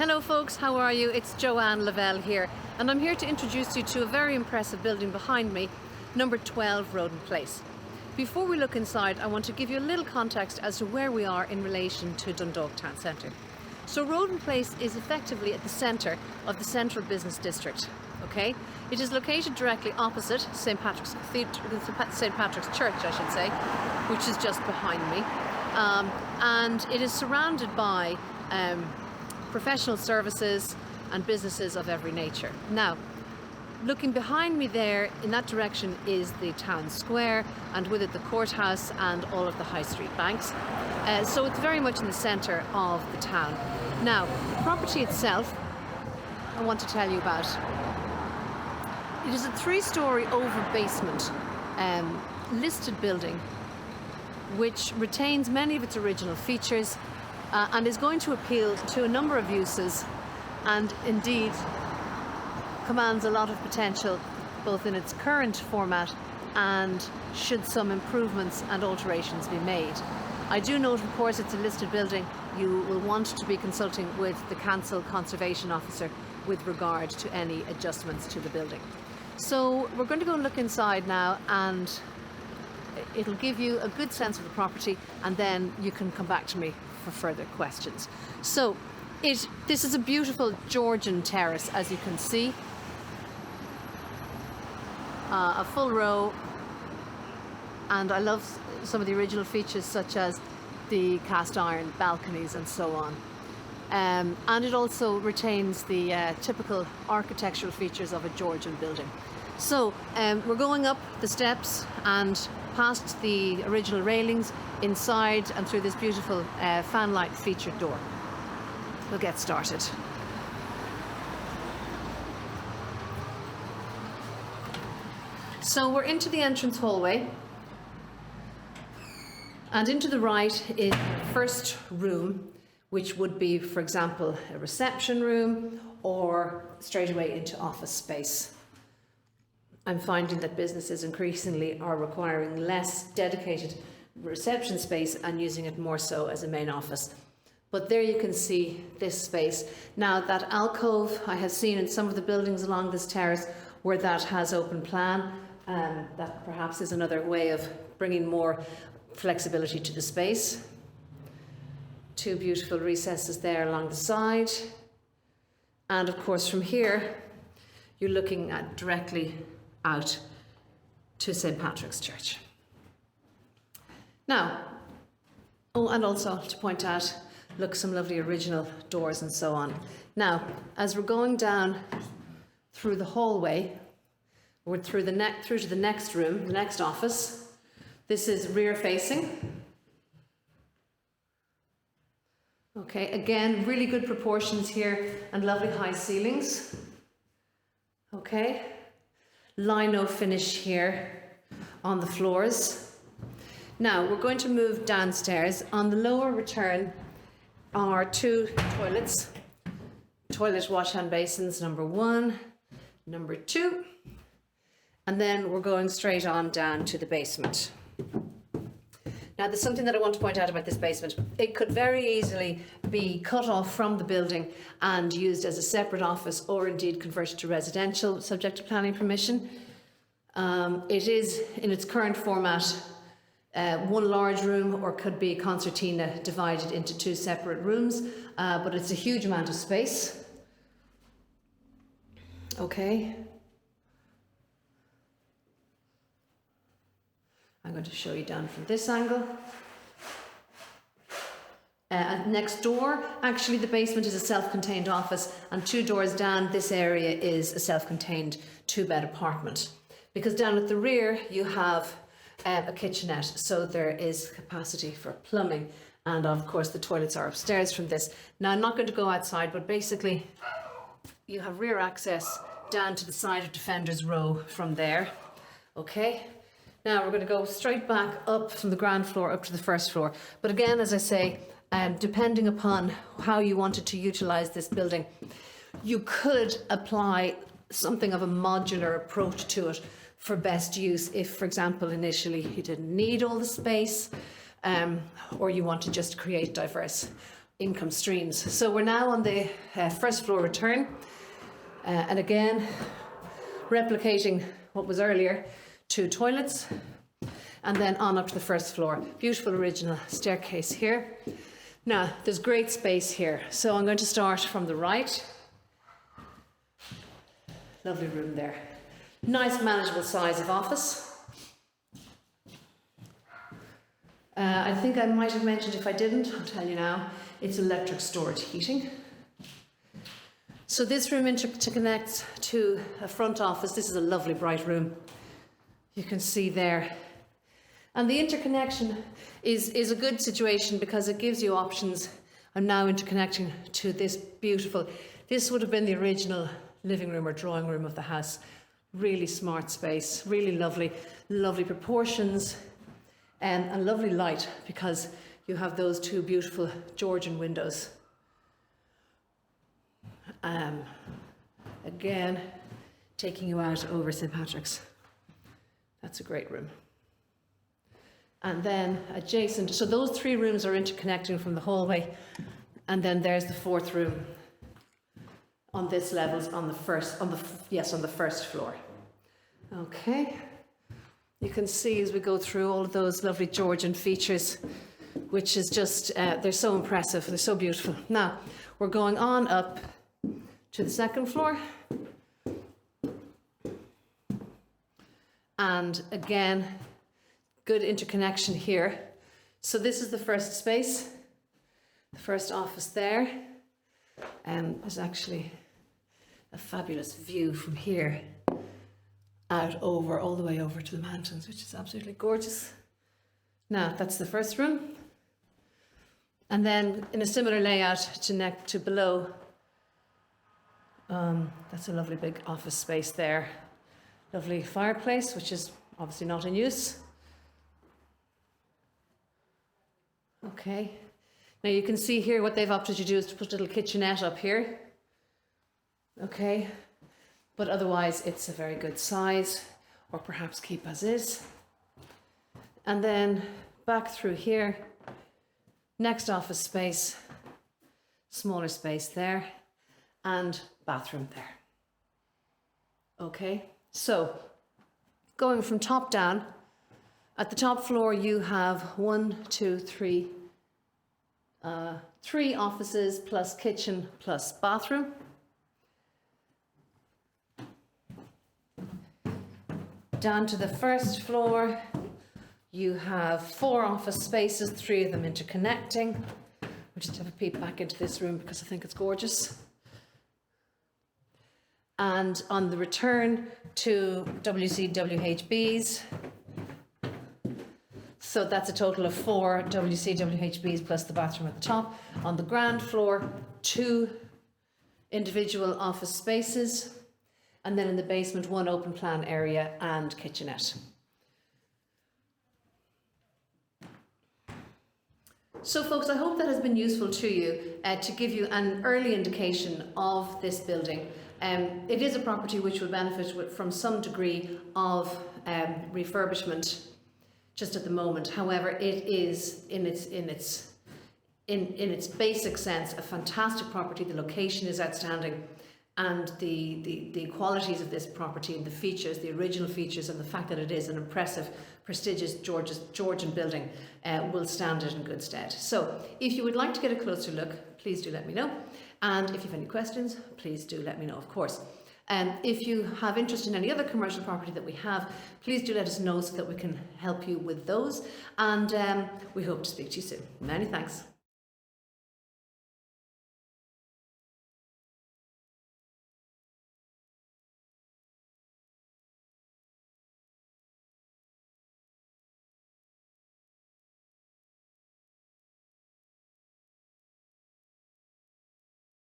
Hello folks, how are you? It's Joanne Lavelle here, and I'm here to introduce you to a very impressive building behind me, number 12 Roden Place. Before we look inside, I want to give you a little context as to where we are in relation to Dundalk Town Centre. So Roden Place is effectively at the centre of the central business district. Okay, it is located directly opposite St Patrick's Church, I should say, which is just behind me, and it is surrounded by professional services and businesses of every nature. Now, looking behind me there in that direction is the town square, and with it the courthouse and all of the high street banks. So it's very much in the centre of the town. Now, the property itself, I want to tell you about. It is a 3-storey over basement listed building which retains many of its original features and is going to appeal to a number of uses, and indeed commands a lot of potential both in its current format and should some improvements and alterations be made. I do note, of course, it's a listed building. You will want to be consulting with the Council Conservation Officer with regard to any adjustments to the building. So we're going to go and look inside now, and it'll give you a good sense of the property, and then you can come back to me for further questions. So this is a beautiful Georgian terrace, as you can see. A full row, and I love some of the original features such as the cast iron balconies and so on. And it also retains the typical architectural features of a Georgian building. So we're going up the steps and past the original railings, inside and through this beautiful fanlight featured door. We'll get started. So we're into the entrance hallway, and into the right is the first room, which would be, for example, a reception room or straight away into office space. I'm finding that businesses increasingly are requiring less dedicated reception space and using it more so as a main office. But there you can see this space. Now, that alcove I have seen in some of the buildings along this terrace where that has open plan, that perhaps is another way of bringing more flexibility to the space. 2 beautiful recesses there along the side. And of course from here, you're looking at directly out to St Patrick's Church. Now, and also to point out, look, some lovely original doors and so on. Now, as we're going down through the hallway, we're through to the next room, the next office. This is rear facing. Okay, again, really good proportions here and lovely high ceilings. Okay, lino finish here on the floors. Now we're going to move downstairs. On the lower return are 2 toilets. Toilet wash hand basins, number 1, number 2. And then we're going straight on down to the basement. Now, there's something that I want to point out about this basement. It could very easily be cut off from the building and used as a separate office, or indeed converted to residential, subject to planning permission. It is, in its current format, 1 large room, or could be a concertina divided into 2 separate rooms, but it's a huge amount of space. Okay. I'm going to show you down from this angle. And next door, actually the basement is a self-contained office, and 2 doors down this area is a self-contained 2-bed apartment. Because down at the rear you have a kitchenette, so there is capacity for plumbing, and of course the toilets are upstairs from this. Now, I'm not going to go outside, but basically you have rear access down to the side of Defenders Row from there. Okay. Now we're going to go straight back up from the ground floor up to the first floor. But again, as I say, depending upon how you wanted to utilise this building, you could apply something of a modular approach to it for best use if, for example, initially you didn't need all the space, or you want to just create diverse income streams. So we're now on the first floor return, and again replicating what was earlier, 2 toilets, and then on up to the first floor. Beautiful original staircase here. Now there's great space here, so I'm going to start from the right. Lovely room there. Nice manageable size of office. I think I might have mentioned, if I didn't, I'll tell you now, it's electric storage heating. So this room interconnects to a front office. This is a lovely bright room. You can see there. And the interconnection is a good situation because it gives you options. I'm now interconnecting to this beautiful, this would have been the original living room or drawing room of the house. Really smart space, really lovely, lovely proportions. And a lovely light because you have those 2 beautiful Georgian windows. Again, taking you out over St. Patrick's. That's a great room. And then adjacent, so those 3 rooms are interconnecting from the hallway. And then there's the 4th room on this level, on the first floor. Okay. You can see as we go through all of those lovely Georgian features, which is just, they're so impressive, they're so beautiful. Now, we're going on up to the 2nd floor. And again, good interconnection here. So this is the first space, the first office there. There's actually a fabulous view from here out over, all the way over to the mountains, which is absolutely gorgeous. Now, that's the first room. And then in a similar layout to below, that's a lovely big office space there. Lovely fireplace, which is obviously not in use. Okay. Now you can see here what they've opted to do is to put a little kitchenette up here. Okay. But otherwise it's a very good size, or perhaps keep as is. And then back through here, next office space, smaller space there, and bathroom there. Okay, so going from top down, at the top floor you have 3 offices plus kitchen plus bathroom. Down to the first floor, you have 4 office spaces, 3 of them interconnecting. We'll just have a peek back into this room because I think it's gorgeous. And on the return to WCWHBs, so that's a total of 4 WCWHBs plus the bathroom at the top. On the ground floor, 2 individual office spaces. And then in the basement, 1 open plan area and kitchenette. So folks, I hope that has been useful to you to give you an early indication of this building. It is a property which will benefit from some degree of refurbishment just at the moment. However, it is in its basic sense a fantastic property. The location is outstanding. And the qualities of this property and the features, the original features, and the fact that it is an impressive, prestigious Georgian building will stand it in good stead. So if you would like to get a closer look, please do let me know. And if you have any questions, please do let me know, of course. If you have interest in any other commercial property that we have, please do let us know so that we can help you with those. And we hope to speak to you soon. Many thanks.